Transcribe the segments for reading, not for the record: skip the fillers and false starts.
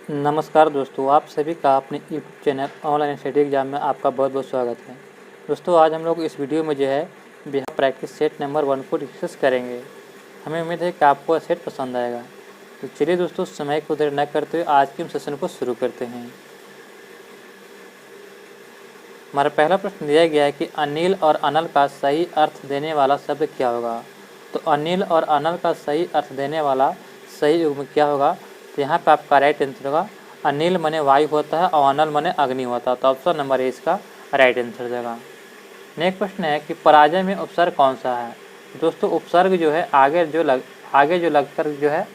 नमस्कार दोस्तों, आप सभी का अपने YouTube channel online study exam में आपका बहुत बहुत स्वागत है। दोस्तों, आज हम लोग इस वीडियो में जो है बिहार प्रैक्टिस सेट नंबर 1 को डिस्कस करेंगे। हमें उम्मीद है कि आपको सेट पसंद आएगा। तो चलिए दोस्तों, समय को देर न करते हुए आज के सेशन को शुरू करते हैं। हमारा पहला प्रश्न दिया गया है कि अनिल और अनल का सही अर्थ देने वाला शब्द क्या होगा। तो अनिल और अनल का सही अर्थ देने वाला सही युग्म क्या होगा। तो यहाँ पे आपका राइट आंसर होगा अनिल मने वायु होता है और अनल मने अग्नि होता है। तो ऑप्शन नंबर ए इसका राइट आंसर देगा। नेक्स्ट प्रश्न है कि पराजय में उपसर्ग कौन सा है। दोस्तों, उपसर्ग जो है आगे जो लगकर जो है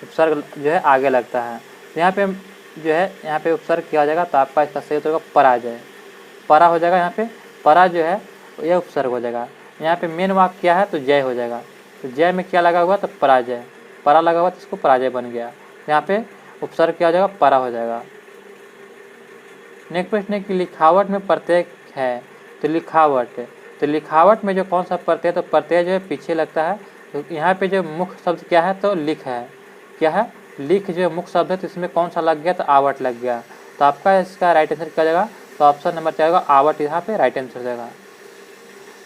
उपसर्ग जो है आगे लगता है। तो यहाँ पे जो है यहाँ पे उपसर्ग किया जाएगा। तो आपका इसका सही उत्तर होगा पराजय। परा हो जाएगा, यहाँ पे परा जो है यह उपसर्ग हो जाएगा। यहाँ पे मेन वाक्य क्या है तो जय हो जाएगा। तो जय में क्या लगा हुआ तो पराजय, परा लगा हुआ तो इसको पराजय बन गया। यहाँ पे उपसर्ग क्या हो जाएगा परा हो जाएगा। नेक्स्ट प्रश्न है कि लिखावट में प्रत्यय है। तो लिखावट में जो कौन सा प्रत्यय, तो प्रत्यय जो है पीछे लगता है। तो यहाँ पे जो मुख्य शब्द क्या है तो लिख है। क्या है लिख जो मुख्य शब्द है, तो इसमें कौन सा लग गया तो आवट लग गया। तो आपका इसका राइट आंसर क्या जाएगा तो ऑप्शन नंबर क्या होगा आवट, यहाँ पे राइट आंसर देगा।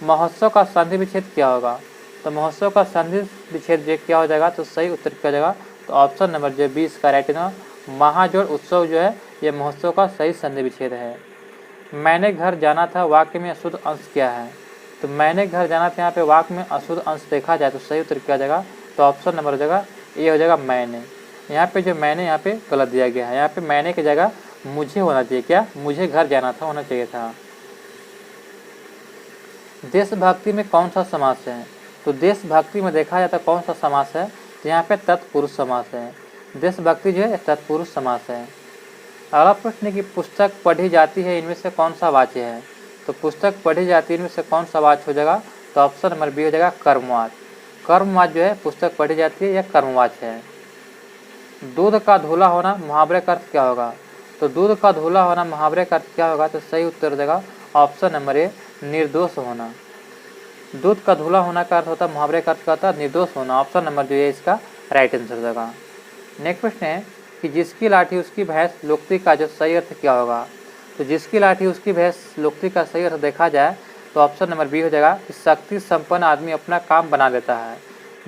महोत्सव का संधि विच्छेद क्या होगा। तो महोत्सव का संधि विच्छेद जो क्या हो जाएगा तो सही उत्तर क्या जाएगा तो ऑप्शन नंबर जो 20 का राइट आंसर महाजोड़ उत्सव जो है ये महोत्सव का सही संधि विच्छेद है। मैंने घर जाना था वाक्य में अशुद्ध अंश क्या है। तो मैंने घर जाना था, यहाँ पे वाक्य में अशुद्ध अंश देखा जाए तो सही उत्तर क्या जाएगा तो ऑप्शन नंबर हो जाएगा ये हो जाएगा मैंने। यहाँ पे जो मैंने यहाँ पे गलत दिया गया है। यहाँ पे मैंने की जगह मुझे होना चाहिए, क्या मुझे घर जाना था होना चाहिए था। देशभक्ति में कौन सा समास है। तो देशभक्ति में देखा जाता कौन सा समास है तो यहाँ पे तत्पुरुष समास है। देशभक्ति जो है तत्पुरुष समास है। अगला प्रश्न है कि पुस्तक पढ़ी जाती है इनमें से कौन सा वाच्य है। तो पुस्तक पढ़ी जाती है इनमें से कौन सा वाच्य हो जाएगा तो ऑप्शन नंबर बी हो जाएगा कर्मवाच्य। कर्मवाच्य जो है पुस्तक पढ़ी जाती है यह कर्मवाच्य है। दूध का धुला होना मुहावरे का अर्थ क्या होगा। तो दूध का धुला होना मुहावरे का अर्थ क्या होगा तो सही उत्तर हो जाएगा ऑप्शन नंबर ए निर्दोष होना। दूध का धुला होना का अर्थ होता है मुहावरे का अर्थ क्या होता है निर्दोष होना। ऑप्शन नंबर जो है इसका राइट आंसर देगा। नेक्स्ट प्रश्न है कि जिसकी लाठी उसकी भैंस लोक्ति का जो सही अर्थ क्या होगा। तो जिसकी लाठी उसकी भैंस लोक्ति का सही अर्थ देखा जाए तो ऑप्शन नंबर बी हो जाएगा कि शक्ति संपन्न आदमी अपना काम बना लेता है।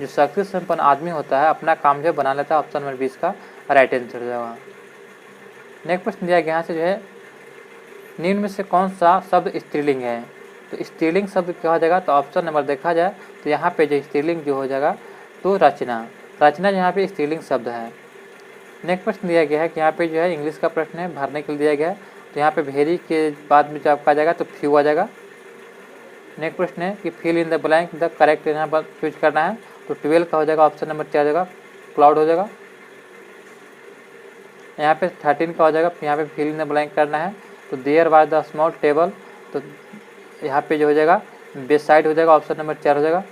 जो शक्ति संपन्न आदमी होता है अपना काम जो बना लेता है। ऑप्शन नंबर 20 का राइट आंसर हो जाएगा। नेक्स्ट प्रश्न दिया गया यहाँ से जो है निम्न में से कौन सा शब्द स्त्रीलिंग है। तो स्त्रीलिंग शब्द क्या हो जाएगा तो ऑप्शन नंबर देखा जाए तो यहाँ पे जो स्त्रीलिंग जो हो जाएगा तो रचना। रचना यहाँ पे स्त्रीलिंग शब्द है। नेक्स्ट प्रश्न दिया गया है कि यहाँ पे जो है इंग्लिश का प्रश्न है भरने के लिए दिया गया है। तो यहाँ पे वेरी के बाद में जो आपका आ जाएगा तो फ्यू आ जाएगा। नेक्स्ट प्रश्न है कि fill in the blank the correct यहाँ पर चूज करना है। तो 12 का हो जाएगा ऑप्शन नंबर 4 हो जाएगा क्लाउड हो जाएगा। यहाँ पे 13 का हो जाएगा, यहाँ पे फिल इन द ब्लैंक करना है। तो there was the small table, तो यहाँ पे जो हो जाएगा बेसाइड हो जाएगा ऑप्शन नंबर 4 हो जाएगा।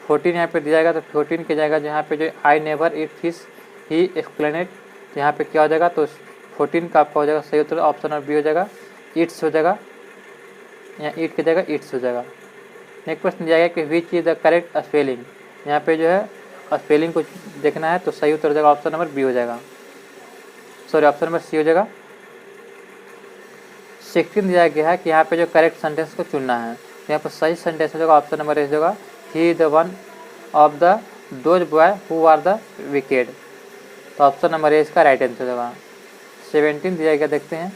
14 यहाँ पे दिया जाएगा तो 14 की जगह जहाँ पे जो I never eat fish he explained, तो यहाँ पे क्या हो जाएगा तो 14 का आपका हो जाएगा सही उत्तर ऑप्शन नंबर बी हो जाएगा ईट्स हो जाएगा। यहाँ ईट की जगह ईट्स हो जाएगा। नेक्स्ट प्रश्न दिया गया कि which is the correct spelling, यहाँ पे जो है स्पेलिंग को देखना है तो सही उत्तर हो जाएगा ऑप्शन नंबर बी हो जाएगा, सॉरी ऑप्शन नंबर सी हो जाएगा। 16 दिया गया है कि यहाँ पे जो करेक्ट सेंटेंस को चुनना है। यहाँ पर सही सेंटेंस हो जाएगा ऑप्शन नंबर ए हो जाएगा he is the one of the those boy who are the wicked, तो ऑप्शन नंबर ए इसका राइट आंसर होगा। 17 दिया गया, देखते हैं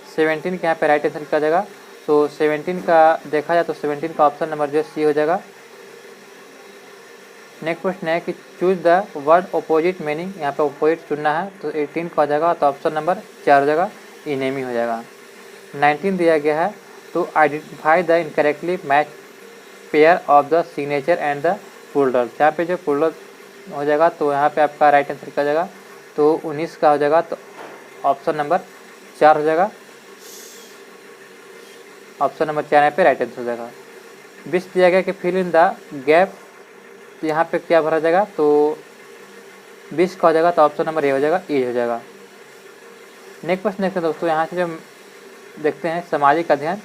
17 के यहाँ पे राइट आंसर क्या जाएगा। तो 17 का देखा जाए तो 17 का ऑप्शन नंबर जो सी हो जाएगा। नेक्स्ट प्रश्न है कि choose the word opposite meaning, यहाँ पे अपोजिट चुनना है तो 18 का हो जाएगा तो ऑप्शन नंबर 4 हो जाएगा इनेमी हो जाएगा। 19 दिया गया है तो identify the incorrectly match pair of the signature and the puller, यहाँ पे जो पुलर हो जाएगा तो यहाँ पे आपका राइट आंसर क्या हो जाएगा तो 19 का हो जाएगा तो ऑप्शन नंबर 4 हो जाएगा। ऑप्शन नंबर 4 यहाँ पे राइट आंसर हो जाएगा। 20 दिया गया कि फिल इन द गैप, तो यहाँ पे क्या भरा जाएगा तो 20 का हो जाएगा तो ऑप्शन नंबर ए हो जाएगा ए हो जाएगा। नेक्स्ट क्वेश्चन देखते हैं दोस्तों, यहाँ से जो देखते हैं सामाजिक अध्ययन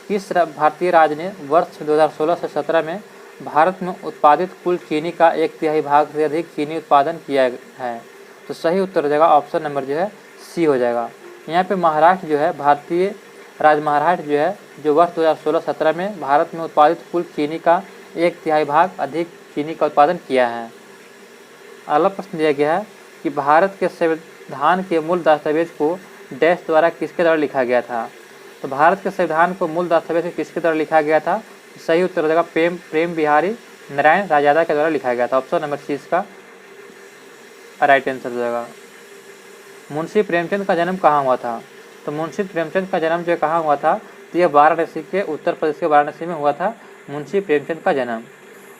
किस भारतीय राज्य ने वर्ष 2016 से 17 में भारत में उत्पादित कुल चीनी का 1/3 भाग से अधिक चीनी उत्पादन किया है। तो सही उत्तर हो जाएगा ऑप्शन नंबर जो है सी हो जाएगा। यहाँ पे महाराष्ट्र जो है, भारतीय राज्य महाराष्ट्र जो है, जो वर्ष 2016-17 में भारत में उत्पादित कुल चीनी का 1/3 भाग अधिक चीनी का उत्पादन किया है। अगला प्रश्न दिया गया है कि भारत के संविधान के मूल दस्तावेज को डैश द्वारा किसके द्वारा लिखा गया था। तो भारत के संविधान को मूल दस्तावेज को किसके द्वारा लिखा गया था। तो सही उत्तर हो जाएगा प्रेम बिहारी नारायण राजादा के द्वारा लिखा गया था। ऑप्शन नंबर सी इसका राइट आंसर हो जाएगा। मुंशी प्रेमचंद का जन्म कहाँ हुआ था। तो मुंशी प्रेमचंद का जन्म जो कहाँ हुआ था, तो यह वाराणसी के, उत्तर प्रदेश के वाराणसी में हुआ था मुंशी प्रेमचंद का जन्म।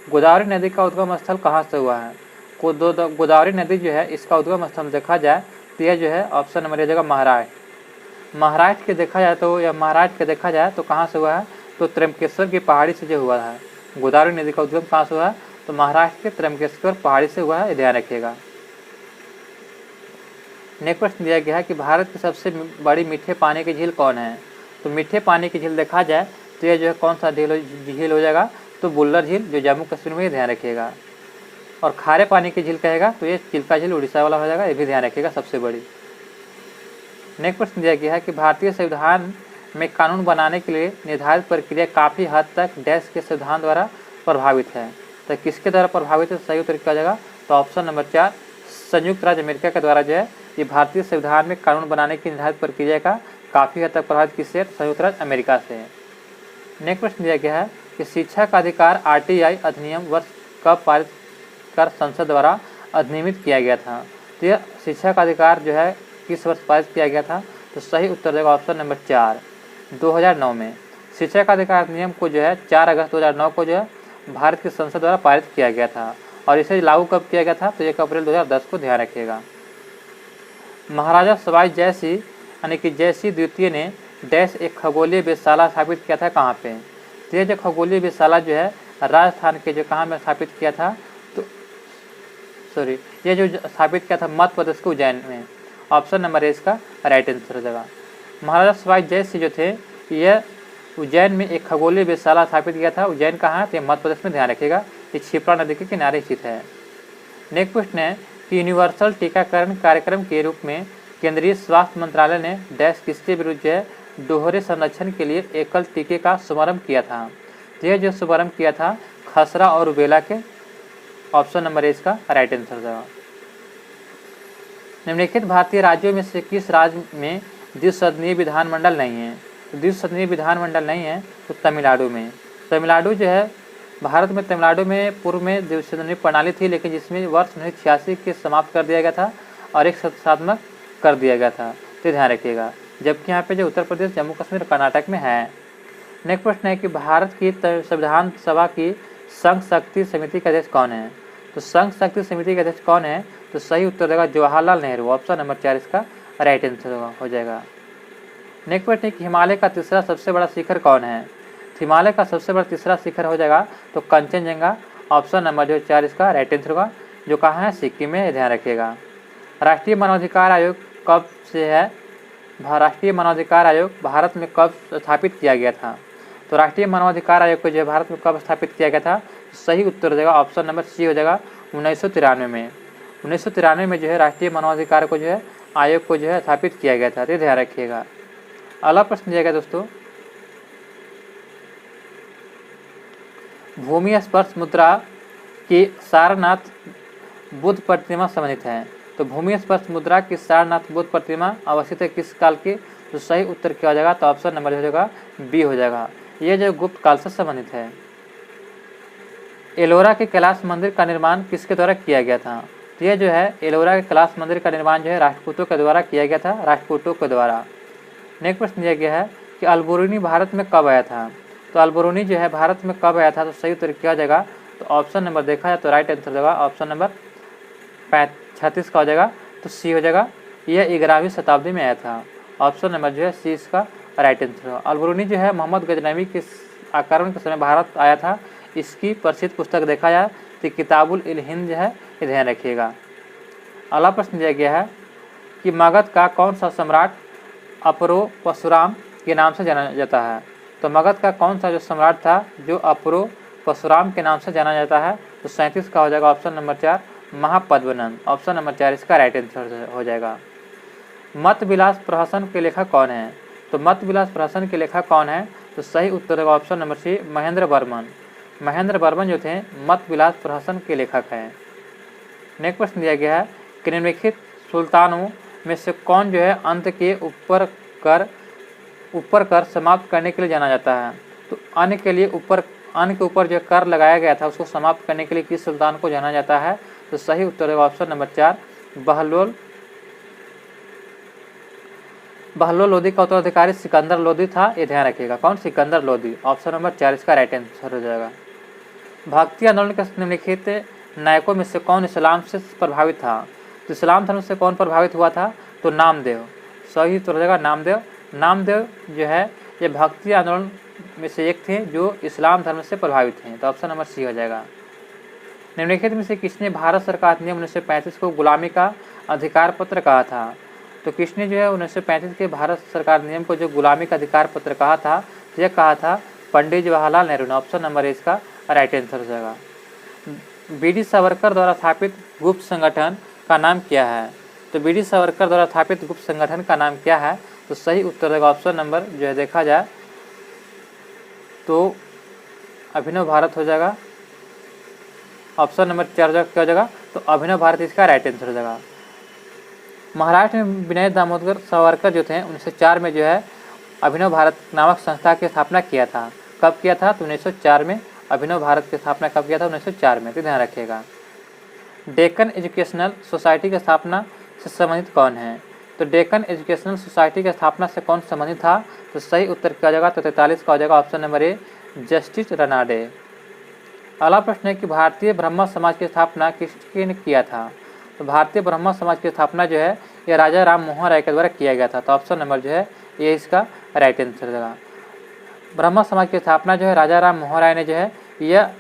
गोदावरी नदी का उद्गम स्थल कहाँ से हुआ है। गोदावरी नदी जो है, इसका उद्गम स्थल देखा जाए तो यह जो है ऑप्शन नंबर ये जगह महाराष्ट्र। महाराष्ट्र के देखा जाए तो, या महाराष्ट्र के देखा जाए तो कहाँ से हुआ है, तो त्र्यंबकेश्वर की पहाड़ी से जो हुआ है। गोदावरी नदी का उद्गम कहाँ से हुआ है, तो महाराष्ट्र के त्र्यंबकेश्वर पहाड़ी से हुआ है, ध्यान रखिएगा। नेक्स्ट प्रश्न दिया गया है कि भारत की सबसे बड़ी मीठे पानी की झील कौन है। तो मीठे पानी की झील देखा जाए तो यह जो है कौन सा झील हो जाएगा, तो बुल्लर झील जो जम्मू कश्मीर में, ध्यान रखिएगा। और खारे पानी की झील कहेगा तो ये चिल्का झील उड़ीसा वाला हो जाएगा, ये भी ध्यान रखिएगा, सबसे बड़ी। नेक्स्ट प्रश्न दिया गया है कि भारतीय संविधान में कानून बनाने के लिए निर्धारित प्रक्रिया काफ़ी हद तक डैश के संविधान द्वारा प्रभावित है। तो किसके द्वारा प्रभावित है, सही उत्तर क्या हो जाएगा, तो ऑप्शन नंबर 4 संयुक्त राज्य अमेरिका के द्वारा जो है ये भारतीय संविधान में कानून बनाने की निर्धारित प्रक्रिया का काफ़ी हद तक प्रभावित किससे, संयुक्त राज्य अमेरिका से है। नेक्स्ट प्रश्न दिया गया है कि शिक्षा का अधिकार RTI अधिनियम वर्ष कब पारित कर संसद द्वारा अधिनियमित किया गया था। तो यह शिक्षा का अधिकार जो है किस वर्ष पारित किया गया था, तो सही उत्तर देगा ऑप्शन नंबर 4 2009 में। शिक्षा का अधिकार अधिनियम को जो है 4 अगस्त 2009 को जो है भारत की संसद द्वारा पारित किया गया था। और इसे लागू कब किया गया था, तो 1 अप्रैल 2010 को, ध्यान रखिएगा। महाराजा सवाई जयसिंह यानी कि जयसिंह द्वितीय ने डैश एक खगोलीय वेधशाला स्थापित किया था कहाँ पे। तो ये जो खगोलीय वेधशाला जो है राजस्थान के जो कहाँ में स्थापित किया था, तो ये जो स्थापित किया था मध्य प्रदेश के उज्जैन में। ऑप्शन नंबर ए इसका राइट आंसर हो जाएगा। महाराजा सवाई जयसिंह जो थे यह उज्जैन में एक खगोलीय वेधशाला स्थापित किया था। उज्जैन कहाँ है, तो मध्य प्रदेश में, ध्यान रखिएगा। ये क्षिप्रा नदी के किनारे स्थित है। नेक्स्ट प्रश्न है कि यूनिवर्सल टीकाकरण कार्यक्रम के रूप में केंद्रीय स्वास्थ्य मंत्रालय ने डैश किसके विरुद्ध जो है दोहरे संरक्षण के लिए एकल टीके का शुभारंभ किया था। तो यह जो शुभारंभ किया था खसरा और रूबेला के। ऑप्शन नंबर ए इसका राइट आंसर होगा। निम्नलिखित भारतीय राज्यों में से किस राज्य में द्विसदनीय विधानमंडल नहीं है। तो द्विसदनीय विधानमंडल नहीं है तो तमिलनाडु में। तमिलनाडु जो है भारत में, तमिलनाडु में पूर्व में द्विसदनीय प्रणाली थी, लेकिन जिसमें वर्ष 1986 के समाप्त कर दिया गया था और एक संस्थात्मक कर दिया गया था, तो ध्यान रखिएगा। जबकि यहाँ पे जो उत्तर प्रदेश, जम्मू कश्मीर, कर्नाटक में है। नेक्स्ट प्रश्न है कि भारत की संविधान सभा की संघ शक्ति समिति का अध्यक्ष कौन है। तो संघ शक्ति समिति का अध्यक्ष कौन है, तो सही उत्तर देगा जवाहरलाल नेहरू। ऑप्शन नंबर 4 इसका राइट आंसर हो जाएगा। नेक्स्ट प्रश्न है कि हिमालय का तीसरा सबसे बड़ा शिखर कौन है। हिमालय का सबसे बड़ा तीसरा शिखर हो जाएगा तो कंचनजंगा। ऑप्शन नंबर जो 4 इसका राइट आंसर होगा, जो कहाँ है, सिक्किम में, ध्यान रखिएगा। राष्ट्रीय मानवाधिकार आयोग कब से है। राष्ट्रीय मानवाधिकार आयोग भारत में कब स्थापित किया गया था। तो राष्ट्रीय मानवाधिकार आयोग को जो है भारत में कब स्थापित किया गया था, तो सही उत्तर हो जाएगा ऑप्शन नंबर सी हो जाएगा 1993 में। 1993 में जो है राष्ट्रीय मानवाधिकार को जो है आयोग को जो है स्थापित किया गया था, तो ध्यान रखिएगा। अगला प्रश्न दिया गया दोस्तों, भूमि स्पर्श मुद्रा की सारनाथ बुद्ध प्रतिमा संबंधित है। तो भूमि स्पर्श मुद्रा की सारनाथ बुद्ध प्रतिमा अवस्थित है किस काल की, तो सही उत्तर क्या हो जाएगा, तो ऑप्शन नंबर हो जाएगा बी हो जाएगा। यह जो गुप्त काल से संबंधित है। एलोरा के कैलाश मंदिर का निर्माण किसके द्वारा किया गया था। तो यह जो है एलोरा के कैलाश मंदिर का निर्माण जो है राष्ट्रकूटों के द्वारा किया गया था, राष्ट्रकूटों के द्वारा। नेक्स्ट प्रश्न दिया गया है कि अल्बुरुनी भारत में कब आया था। तो अल्बुरुनी जो है भारत में कब आया था, तो सही उत्तर क्या हो जाएगा, तो ऑप्शन नंबर देखा जाए तो राइट आंसर होगा ऑप्शन नंबर 36 का हो जाएगा, तो सी हो जाएगा। यह 11वीं शताब्दी में आया था। ऑप्शन नंबर जो है सी इसका राइट आंसर होगा। अल्बुरुनी जो है मोहम्मद गजनवी के आक्रमण के समय भारत आया था। इसकी प्रसिद्ध पुस्तक देखा जाए तो किताबुल इल हिंद जो है, ये ध्यान रखिएगा। अगला प्रश्न दिया गया है कि मगध का कौन सा सम्राट अपरो परशुराम के नाम से जाना जाता है। तो मगध का कौन सा जो सम्राट था जो अपरो परशुराम के नाम से जाना जाता है, तो 37 का हो जाएगा option number 4 Mahapadmananda. Option number 4 इसका राइट आंसर हो जाएगा। मत विलास प्रहसन के लेखक कौन है? तो मत विलास प्रहसन के लेखक कौन है? तो सही उत्तर होगा option number C Mahendravarman. Mahendravarman जो थे मत विलास प्रहसन के लेखक हैं। नेक्स्ट प्रश्न दिया गया है कि निम्नलिखित सुल्तानों में से कौन जो है अंत के ऊपर कर समाप्त करने के लिए जाना जाता है? तो अन्न के ऊपर जो कर लगाया गया था उसको समाप्त करने के लिए किस सुल्तान को जाना जाता है? तो सही उत्तर होगा ऑप्शन नंबर 4 बहलोल लोदी का उत्तराधिकारी सिकंदर लोदी था। ये ध्यान रखिएगा, कौन? सिकंदर लोदी। ऑप्शन नंबर 4 इसका राइट आंसर हो जाएगा। भक्ति आंदोलन के निम्नलिखित नायकों में से कौन इस्लाम से प्रभावित था? तो इस्लाम धर्म से कौन प्रभावित हुआ था? तो नामदेव। सही उत्तर हो जाएगा नामदेव। नामदेव जो है ये भक्ति आंदोलन में से एक थे जो इस्लाम धर्म से प्रभावित हैं। तो ऑप्शन नंबर सी हो जाएगा। निम्नलिखित में से किसने भारत सरकार अधिनियम 1935 को गुलामी का अधिकार पत्र कहा था? तो किसने जो है 1935 के भारत सरकार नियम को जो गुलामी का अधिकार पत्र कहा था, यह कहा था पंडित जवाहरलाल नेहरू ने। ऑप्शन नंबर इसका राइट आंसर हो जाएगा। बी.डी. सावरकर द्वारा स्थापित गुप्त संगठन का नाम क्या है? तो बी.डी. सावरकर द्वारा स्थापित गुप्त संगठन का नाम क्या है? तो सही उत्तर होगा ऑप्शन नंबर जो है देखा जाए तो अभिनव भारत हो जाएगा। ऑप्शन नंबर 4 क्या हो जाएगा? तो अभिनव भारत इसका राइट आंसर हो जाएगा। महाराष्ट्र में विनय दामोदर सावरकर जो थे 1904 में जो है अभिनव भारत नामक संस्था की स्थापना किया था। कब किया था? तो 1904 में अभिनव भारत की स्थापना कब किया था? 1904 में। तो ध्यान रखिएगा। डेक्कन एजुकेशनल सोसाइटी की स्थापना से संबंधित कौन है? तो डेक्कन एजुकेशनल सोसाइटी की स्थापना से कौन संबंधित था? तो सही उत्तर क्या हो जाएगा? तो 43 का हो जाएगा ऑप्शन नंबर ए जस्टिस रनाडे। अगला प्रश्न है कि भारतीय ब्रह्म समाज की स्थापना किसने किया था? तो भारतीय ब्रह्म समाज की स्थापना जो है यह राजा राम मोहन राय के द्वारा किया गया था। तो ऑप्शन नंबर जो है ये इसका राइट आंसर होगा। ब्रह्म समाज की स्थापना जो है राजा राम मोहन राय ने जो है यह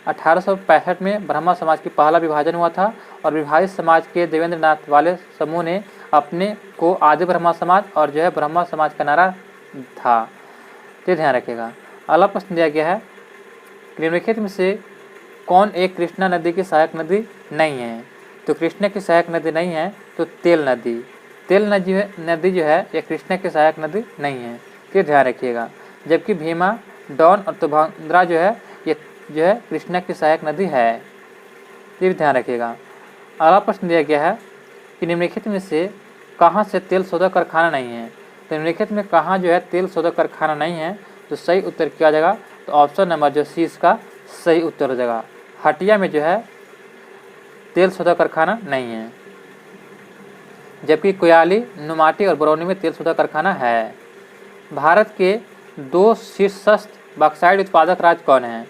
1865 में ब्रह्म समाज की पहला विभाजन हुआ था और विभाजित समाज के देवेंद्र नाथ वाले समूह ने अपने को आदि ब्रह्म समाज और जो है ब्रह्म समाज का नारा था। तो ध्यान रखिएगा। अगला प्रश्न दिया गया है निम्नलिखित में से कौन एक कृष्णा नदी की सहायक नदी नहीं है? तो कृष्णा की सहायक नदी नहीं है तो तेल नदी जो है यह कृष्णा की सहायक नदी नहीं है। तो ध्यान रखिएगा। जबकि भीमा, डॉन और तुंगभद्रा जो है ये जो है कृष्णा की सहायक नदी है। ये भी ध्यान रखिएगा। अगला प्रश्न दिया गया है कि निम्नलिखित में से कहाँ से तेल शोधक कारखाना नहीं है? तो निम्नलिखित में कहाँ जो है तेल शोधक कारखाना नहीं है? तो सही उत्तर क्या हो जाएगा? तो ऑप्शन नंबर जो सी इसका सही उत्तर हो जाएगा। हटिया में जो है तेल शोधक कारखाना नहीं है, जबकि कोयाली, नुमाटी और बरौनी में तेल शोधक कारखाना है। भारत के 2 शीर्षस्थ बॉक्साइट उत्पादक राज्य कौन हैं?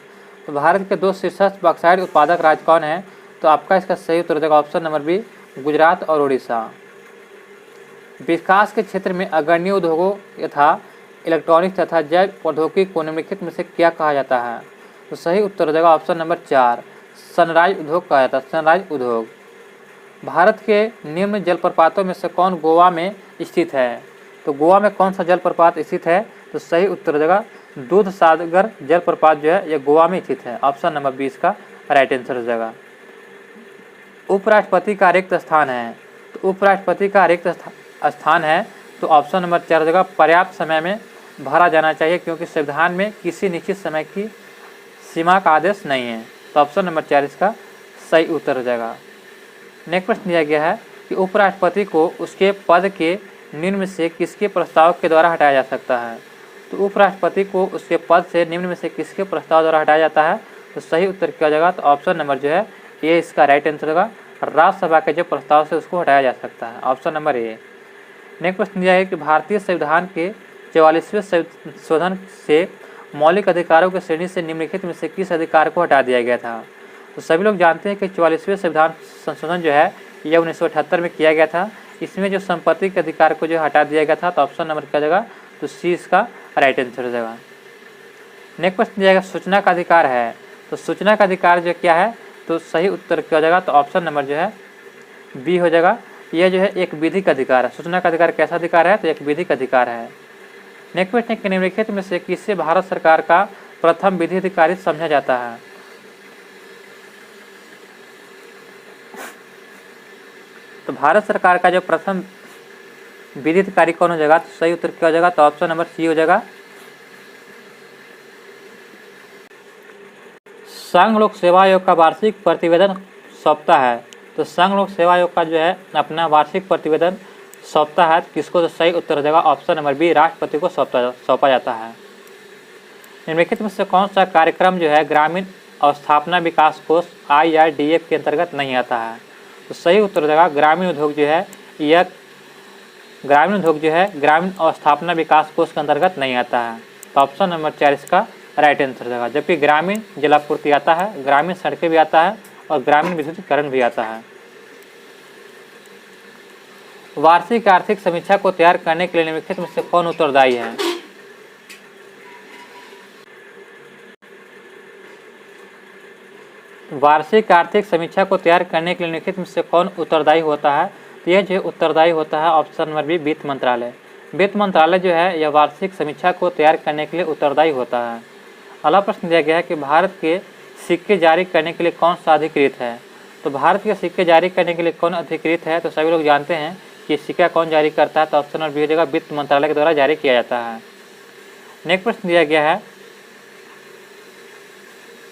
तो भारत के 2 शीर्षस्थ बॉक्साइट उत्पादक राज्य कौन हैं? तो आपका इसका सही उत्तर हो जाएगा ऑप्शन नंबर बी गुजरात और उड़ीसा। विकास के क्षेत्र में अग्रणी उद्योगों यथा इलेक्ट्रॉनिक्स तथा जैव प्रौद्योगिकी को निम्नलिखित में से क्या कहा जाता है? तो सही उत्तर हो जाएगा ऑप्शन नंबर 4 सनराइज उद्योग कहा जाता है। सनराइज उद्योग। भारत के निम्न जलप्रपातों में से कौन गोवा में स्थित है? तो गोवा में कौन सा जलप्रपात स्थित है? तो सही उत्तर हो जाएगा दूध सागर जलप्रपात जो है यह गोवा में स्थित है। ऑप्शन नंबर 20 का राइट आंसर हो जाएगा। उपराष्ट्रपति का रिक्त स्थान है? तो उपराष्ट्रपति का रिक्त स्थान है तो ऑप्शन नंबर 4 हो जाएगा पर्याप्त समय में भरा जाना चाहिए, क्योंकि संविधान में किसी निश्चित समय की सीमा का आदेश नहीं है। तो ऑप्शन नंबर 4 इसका सही उत्तर हो जाएगा। नेक्स्ट प्रश्न दिया गया है कि उपराष्ट्रपति को उसके पद के निम्न में से किसके प्रस्ताव के द्वारा हटाया जा सकता है? तो उपराष्ट्रपति को उसके पद से निम्न में से किसके प्रस्ताव द्वारा हटाया जाता है? तो सही उत्तर क्या हो जाएगा? तो ऑप्शन नंबर जो है ये इसका राइट आंसर होगा राज्यसभा के जो प्रस्ताव से उसको हटाया जा सकता है। ऑप्शन नंबर ए। नेक्स्ट प्रश्न दिया है कि भारतीय संविधान के 44वें संशोधन से मौलिक अधिकारों की श्रेणी से निम्नलिखित में से किस अधिकार को हटा दिया गया था? तो सभी लोग जानते हैं कि 44वें संविधान संशोधन जो है यह 1978 में किया गया था। इसमें जो संपत्ति के अधिकार को जो हटा दिया गया था। तो ऑप्शन नंबर क्या जाएगा? तो सी इसका राइट आंसर हो जाएगा। नेक्स्ट प्रश्न दिया गया सूचना का अधिकार है, तो सूचना का अधिकार जो क्या है? तो सही उत्तर क्या हो जाएगा? तो ऑप्शन नंबर जो है बी हो जाएगा। यह जो है एक विधिक अधिकार है। सूचना का अधिकार कैसा अधिकार है? तो एक विधिक अधिकार है। नेक्स्ट प्रश्न है कि निम्नलिखित में से किसे भारत सरकार का प्रथम विधि अधिकारी समझा जाता है? तो भारत सरकार का जो प्रथम विधि कार्य कौन हो जाएगा? तो सही उत्तर क्या हो जाएगा? तो ऑप्शन नंबर सी हो जाएगा। संघ लोक सेवा आयोग का वार्षिक प्रतिवेदन सौंपता है। तो संघ लोक सेवा आयोग का जो है अपना वार्षिक प्रतिवेदन सौंपता है, किसको? तो सही उत्तर हो जाएगा ऑप्शन नंबर बी, राष्ट्रपति को सौंपा जाता है। निम्नलिखित में से कौन सा कार्यक्रम जो है ग्रामीण अवस्थापना विकास कोष IRDF के अंतर्गत नहीं आता है? तो सही उत्तर हो जाएगा ग्रामीण उद्योग जो है यह ग्रामीण अवस्थापना विकास कोष के अंतर्गत नहीं आता है। तो ऑप्शन नंबर 4 इसका राइट आंसर हो जाएगा। जबकि ग्रामीण जलापूर्ति आता है, ग्रामीण सड़कें भी आता है और ग्रामीण विद्युतीकरण भी आता है। वार्षिक आर्थिक समीक्षा को तैयार करने के लिए निम्नलिखित में से कौन उत्तरदायी है? वार्षिक आर्थिक समीक्षा को तैयार करने के लिए निम्नलिखित में से कौन उत्तरदायी होता है? तो यह जो उत्तरदायी होता है ऑप्शन नंबर बी, वित्त मंत्रालय। वित्त मंत्रालय जो है यह वार्षिक समीक्षा को तैयार करने के लिए उत्तरदायी होता है। अगला प्रश्न दिया गया है कि भारत के सिक्के जारी करने के लिए कौन सा अधिकृत है? तो भारत के सिक्के जारी करने के लिए कौन अधिकृत है? तो सभी लोग जानते हैं कि सिक्का कौन जारी करता है। तो ऑप्शन नंबर बी हो जाएगा, वित्त मंत्रालय के द्वारा जारी किया जाता है। नेक्स्ट प्रश्न दिया गया है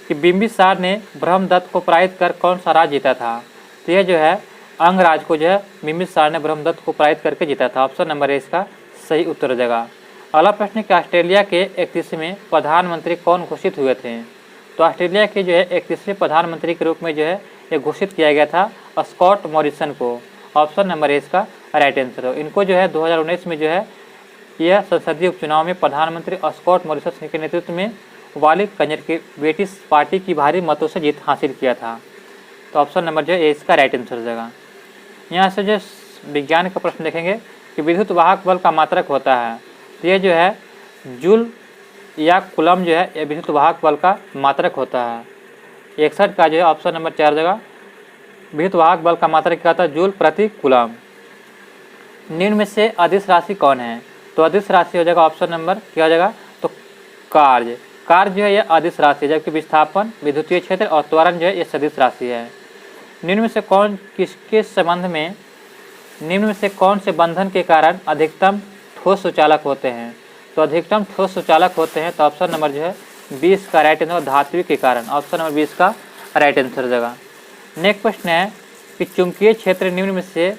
कि बिंबिसार ने ब्रह्मदत्त को पराजित कर कौन सा राज्य जीता था? तो यह जो है अंगराज को जो है बिंबिसार ने ब्रह्मदत्त को पराजित करके जीता था। ऑप्शन नंबर ए इसका सही उत्तर हो जाएगा। अगला प्रश्न कि ऑस्ट्रेलिया के 31वें प्रधानमंत्री कौन घोषित हुए थे? तो ऑस्ट्रेलिया के जो है 31वें प्रधानमंत्री के रूप में जो है ये घोषित किया गया था स्कॉट मॉरिसन को। ऑप्शन नंबर ए इसका राइट आंसर हो। इनको जो है 2019 में जो है यह संसदीय उपचुनाव में प्रधानमंत्री स्कॉट मॉरिसन के नेतृत्व में वाली कंजरवेटिव पार्टी की भारी मतों से जीत हासिल किया था। तो ऑप्शन नंबर जो है इसका राइट आंसर हो जाएगा। यहाँ से जो विज्ञान का प्रश्न देखेंगे कि विद्युत वाहक बल का मात्रक होता है। तो ये जो है जूल या कूलम जो है ये विद्युत वाहक बल का मात्रक होता है। 61 का जो है ऑप्शन नंबर 4 जगह विद्युत वाहक बल का मात्रक क्या होता है? जूल प्रति कूलम। निम्न में से अदिश राशि कौन है? तो अदिश राशि हो जाएगा ऑप्शन नंबर क्या हो जाएगा? तो कार्य जो है यह अदिश राशि है, जबकि विस्थापन, विद्युतीय क्षेत्र और त्वरण जो है ये सदिश राशि है। निम्न में से कौन से बंधन के कारण अधिकतम ठोस सुचालक होते हैं? तो अधिकतम ठोस सुचालक होते हैं तो ऑप्शन नंबर जो है 20 का राइट आंसर धात्विक के कारण। ऑप्शन नंबर 20 का राइट आंसर हो जाएगा। नेक्स्ट प्रश्न है कि चुंबकीय क्षेत्र निम्न में से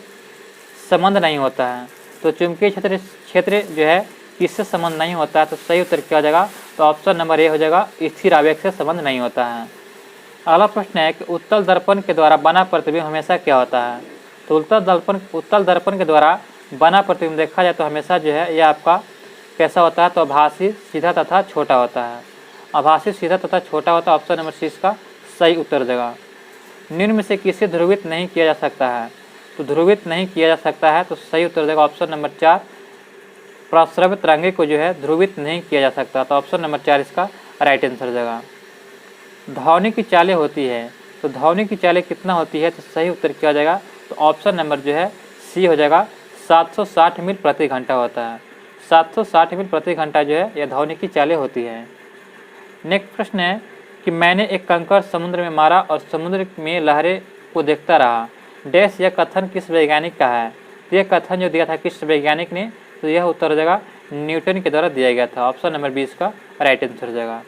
संबंध नहीं होता है। तो चुंबकीय क्षेत्र जो है किससे संबंध नहीं होता है? तो सही उत्तर क्या हो जाएगा? तो ऑप्शन नंबर ए हो जाएगा, स्थिर आवेग से संबंध नहीं होता है। अगला प्रश्न है कि उत्तल दर्पण के द्वारा बना प्रतिबिंब हमेशा क्या होता है? तो उत्तल दर्पण के द्वारा बना प्रतिबिंब देखा जाए तो हमेशा जो है यह आपका कैसा होता है? तो आभासी, सीधा तथा छोटा होता है। आभासी, सीधा तथा छोटा होता है। ऑप्शन नंबर सी इसका सही उत्तर हो जाएगा। निम्न में से किसे ध्रुवित नहीं किया जा सकता है? तो ध्रुवित नहीं किया जा सकता है तो सही उत्तर देगा ऑप्शन नंबर 4, प्रस्रवित तरंगे को जो है ध्रुवित नहीं किया जा सकता। तो ऑप्शन नंबर 4 इसका राइट आंसर हो जाएगा। ध्वनि की चालें होती है, तो ध्वनि की चालें कितना होती है? तो सही उत्तर क्या हो जाएगा? तो ऑप्शन नंबर जो है सी हो जाएगा, 760 मील प्रति घंटा होता है। 760 मील प्रति घंटा जो है यह ध्वनि की चालें होती है। नेक्स्ट प्रश्न है कि मैंने एक कंकड़ समुद्र में मारा और समुद्र में लहरें को देखता रहा, डैश यह कथन किस वैज्ञानिक का है? तो यह कथन जो दिया था किस वैज्ञानिक ने? तो यह उत्तर हो जाएगा न्यूटन के द्वारा दिया गया था। ऑप्शन नंबर 20 का राइट आंसर हो जाएगा।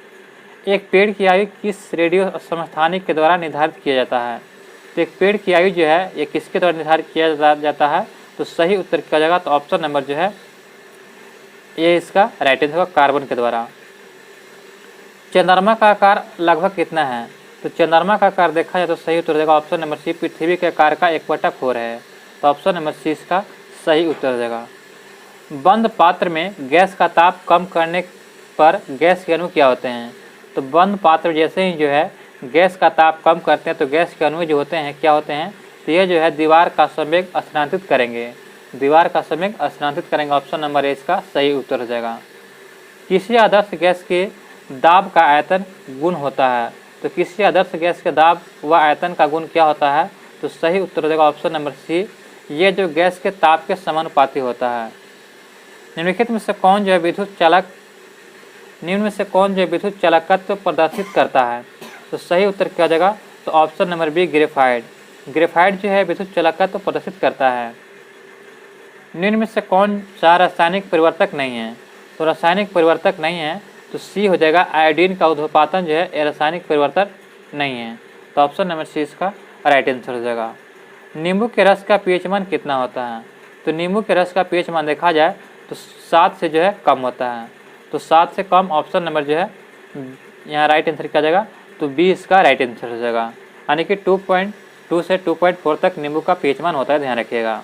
एक पेड़ की आयु किस रेडियो समस्थानिक के द्वारा निर्धारित किया जाता है? तो एक पेड़ की आयु जो है ये किसके द्वारा निर्धारित किया जाता है? तो सही उत्तर किया जाएगा तो ऑप्शन नंबर जो है ये इसका राइट आंसर होगा, कार्बन के द्वारा। चंद्रमा का आकार लगभग कितना है? तो चंद्रमा का आकार देखा जाए तो सही उत्तर देगा ऑप्शन नंबर सी, पृथ्वी के आकार का 1/4 है। तो ऑप्शन नंबर सी इसका सही उत्तर हो जाएगा। बंद पात्र में गैस का ताप कम करने पर गैस के अणु क्या होते हैं? तो बंद पात्र जैसे ही जो है गैस का ताप कम करते हैं तो गैस के अणु जो होते हैं क्या होते हैं? तो ये जो है दीवार का संवेग स्थानांतरित करेंगे, दीवार का संवेग स्थानांतरित करेंगे। ऑप्शन नंबर ए इसका सही उत्तर हो जाएगा। किसी आदर्श गैस के दाब का आयतन गुण होता है? तो किसी आदर्श गैस के दाब व आयतन का गुण क्या होता है? तो सही उत्तर हो जाएगा ऑप्शन नंबर सी, ये जो गैस के ताप के समानुपाती होता है। निम्नलिखित में से कौन जो है विद्युत चालकत्व प्रदर्शित करता है? तो सही उत्तर क्या हो जाएगा? तो option number B, graphite. Graphite जो है विद्युत चालकत्व प्रदर्शित करता है। निम्न में से कौन सा रासायनिक परिवर्तक नहीं है? तो रासायनिक परिवर्तक नहीं है तो सी हो जाएगा। आयोडीन का ऊर्ध्वपातन जो है ये रासायनिक परिवर्तक नहीं है, तो ऑप्शन नंबर सी इसका राइट आंसर हो जाएगा। नींबू के रस का पीएच मान कितना होता है? तो नींबू के रस का पीएच मान देखा जाए तो 7 से जो है कम होता है, तो 7 से कम ऑप्शन नंबर जो है यहाँ राइट आंसर क्या जाएगा, तो बी इसका राइट आंसर हो जाएगा। यानी कि 2.2 से 2.4 तक नींबू का पीएच मान होता है, ध्यान रखिएगा।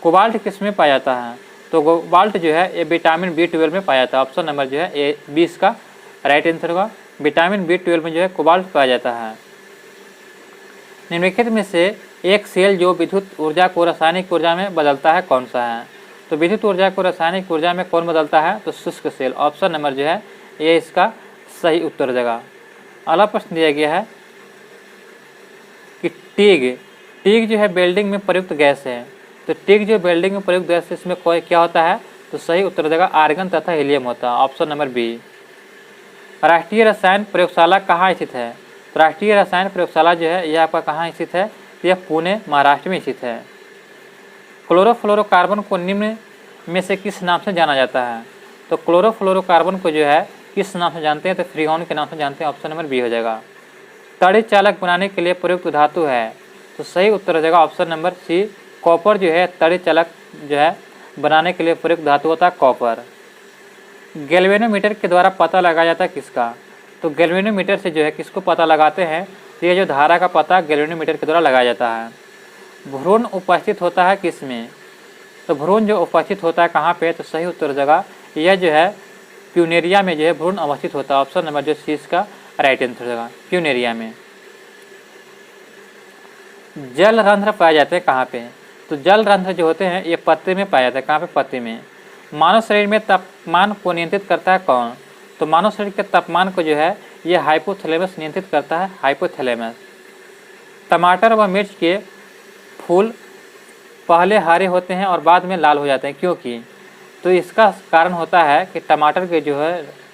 कोबाल्ट किस में पाया जाता है? तो कोबाल्ट जो है ये विटामिन B12 में पाया जाता है, ऑप्शन नंबर जो है ए बी इसका राइट आंसर होगा। विटामिन B12 में जो है कोबाल्ट पाया जाता है। निम्नलिखित में से एक सेल जो विद्युत ऊर्जा को रासायनिक ऊर्जा में बदलता है कौन सा है? तो विद्युत ऊर्जा को रासायनिक ऊर्जा में कौन बदलता है? तो शुष्क सेल, ऑप्शन नंबर जो है ये इसका सही उत्तर हो जाएगा। अगला प्रश्न दिया गया है कि टीग जो है वेल्डिंग में प्रयुक्त गैस है, तो टीग जो वेल्डिंग में प्रयुक्त गैस है इसमें कोई क्या होता है? तो सही उत्तर हो जाएगा आर्गन तथा हीलियम होता है, ऑप्शन नंबर बी। राष्ट्रीय रसायन प्रयोगशाला कहाँ स्थित है? तो राष्ट्रीय रसायन प्रयोगशाला जो है यह आपका कहाँ स्थित है? तो यह पुणे महाराष्ट्र में स्थित है। क्लोरोफ्लोरोकार्बन को निम्न में से किस नाम से जाना जाता है? तो क्लोरोफ्लोरोकार्बन को जो है किस नाम से जानते हैं? तो फ्रीगॉन के नाम से जानते हैं, ऑप्शन नंबर बी हो जाएगा। तड़ित चालक बनाने के लिए प्रयुक्त धातु है, तो सही उत्तर हो जाएगा ऑप्शन नंबर सी। कॉपर जो है तड़ित चालक जो है बनाने के लिए प्रयुक्त धातु होता है कॉपर। गैल्वेनोमीटर के द्वारा पता लगाया जाता है किसका? तो गैल्वेनोमीटर से जो है किसको पता लगाते हैं? तो ये जो धारा का पता गैल्वेनोमीटर के द्वारा लगाया जाता है। भ्रूण उपस्थित होता है किस में? तो भ्रूण जो उपस्थित होता है कहाँ पे? तो सही उत्तर हो जाएगा यह जो है प्यूनेरिया में जो है भ्रूण अवस्थित होता है, ऑप्शन नंबर जो सी इसका राइट आंसर हो जाएगा, प्यूनेरिया में। जल रंध्र पाए जाते हैं कहाँ पे? तो जल रंध्र जो होते हैं ये पत्ते में पाए जाते हैं, कहाँ पे? पत्ते में। मानव शरीर में तापमान को नियंत्रित करता है कौन? तो मानव शरीर के तापमान को जो है ये हाइपोथैलेमस नियंत्रित करता है, हाइपोथैलेमस। टमाटर व मिर्च के फूल पहले हरे होते हैं और बाद में लाल हो जाते हैं, क्योंकि? तो इसका कारण होता है कि टमाटर के जो है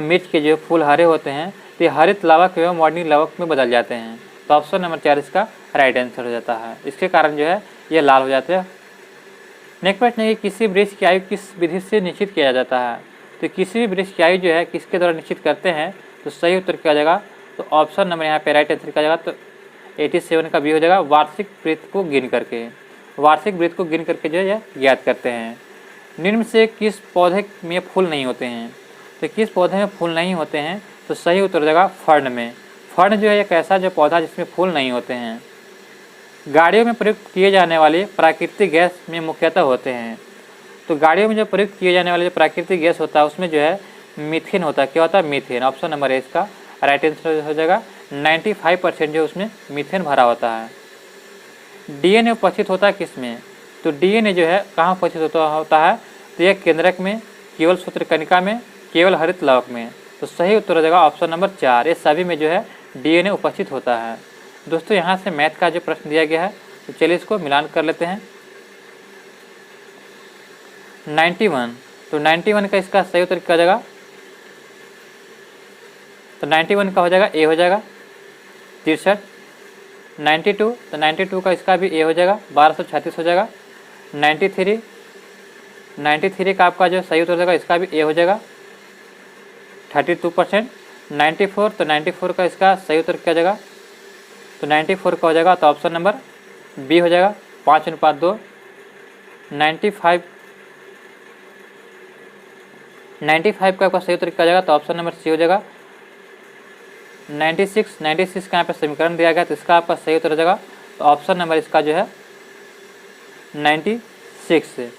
मिर्च के जो फूल हरे होते हैं तो ये हरित लवक एवं वर्णिक लवक में बदल जाते हैं, तो ऑप्शन नंबर 4 इसका राइट आंसर हो जाता है। इसके कारण जो है ये लाल हो जाते हैं। नेक्स्ट प्रश्न है कि किसी वृक्ष की आयु किस विधि से निश्चित किया जाता है? तो किसी भी वृक्ष की आयु जो है किसके द्वारा निश्चित करते हैं? तो सही उत्तर क्या जाएगा? तो ऑप्शन नंबर यहाँ पे राइट आंसर क्या जाएगा? तो 87 का बी हो जाएगा। वार्षिक वृत्त को गिन करके, वार्षिक वृत्त को गिन करके जो है ज्ञात करते हैं। निम्न से किस पौधे में फूल नहीं होते हैं? तो किस पौधे में फूल नहीं होते हैं? तो सही उत्तर हो जाएगा फर्ण में। फर्ण जो है एक ऐसा जो पौधा जिसमें फूल नहीं होते हैं। गाड़ियों में प्रयुक्त किए जाने वाले प्राकृतिक गैस में मुख्यतः होते हैं, तो गाड़ियों में जो प्रयुक्त किए जाने वाले जो प्राकृतिक गैस होता है उसमें जो है मीथेन होता है। क्या होता है? मीथेन, ऑप्शन नंबर ए इसका राइट आंसर हो जाएगा। 95% जो उसमें मीथेन भरा होता है। डीएनए उपस्थित होता है किस में? तो डीएनए जो है कहाँ उपस्थित होता है? तो यह केंद्रक में, केवल सूत्रकणिका में, केवल हरित लवक में, तो सही उत्तर हो जाएगा ऑप्शन नंबर 4। ये सभी में जो है डीएनए उपस्थित होता है। दोस्तों यहाँ से मैथ का जो प्रश्न दिया गया है तो चलिए इसको मिलान कर लेते हैं। 91, तो 91 का इसका सही उत्तर क्या हो जाएगा? तो 91 का हो जाएगा ए हो जाएगा 63। 92, तो 92 का इसका भी ए हो जाएगा 1236 हो जाएगा। 93 का आपका जो सही उत्तर हो जाएगा इसका भी ए हो जाएगा 32%। 94, तो 94 का इसका सही उत्तर क्या हो जाएगा? तो 94 का हो जाएगा तो ऑप्शन नंबर बी हो जाएगा 5:2। 95 का आपका सही उत्तर क्या हो जाएगा? तो ऑप्शन नंबर सी हो जाएगा। 96 का यहाँ पे समीकरण दिया गया तो इसका आपका सही उत्तर हो जाएगा तो ऑप्शन नंबर इसका जो है 96।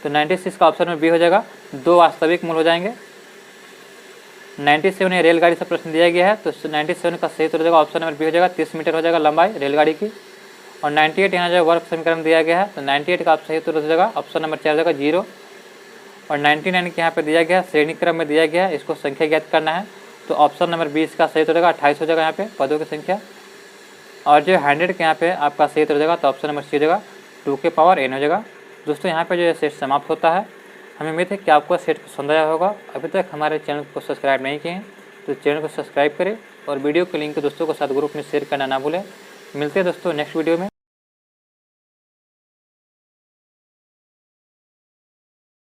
तो 96 का ऑप्शन नंबर बी हो जाएगा। 2 वास्तविक मूल हो जाएंगे। 97 ये रेलगाड़ी से प्रश्न दिया गया है तो 97 का सही उत्तर हो जाएगा ऑप्शन नंबर बी हो जाएगा। 30 मीटर हो जाएगा लंबाई रेलगाड़ी की। और 98 यहाँ जो वर्ग समीकरण दिया गया है तो 98 का आप सही उत्तर हो जाएगा ऑप्शन नंबर 4 हो जाएगा 0। और 99 के यहाँ पे दिया गया है, श्रेणी क्रम में दिया गया है, इसको संख्या ज्ञात करना है तो ऑप्शन नंबर 20 का सही उत्तर हो जाएगा 28 हो जाएगा यहाँ पे पदों की संख्या। और जो 100 के यहाँ पे आपका सही उत्तर हो जाएगा तो ऑप्शन नंबर सी हो जाएगा 2 के पावर n हो जाएगा। दोस्तों यहाँ पे जो सेट समाप्त होता है। हमें उम्मीद है कि आपको सेट पसंद आया होगा। अभी तक हमारे चैनल को सब्सक्राइब नहीं किए हैं तो चैनल को सब्सक्राइब करें और वीडियो के लिंक दोस्तों के साथ ग्रुप में शेयर करना ना भूलें मिलते हैं दोस्तों नेक्स्ट वीडियो में।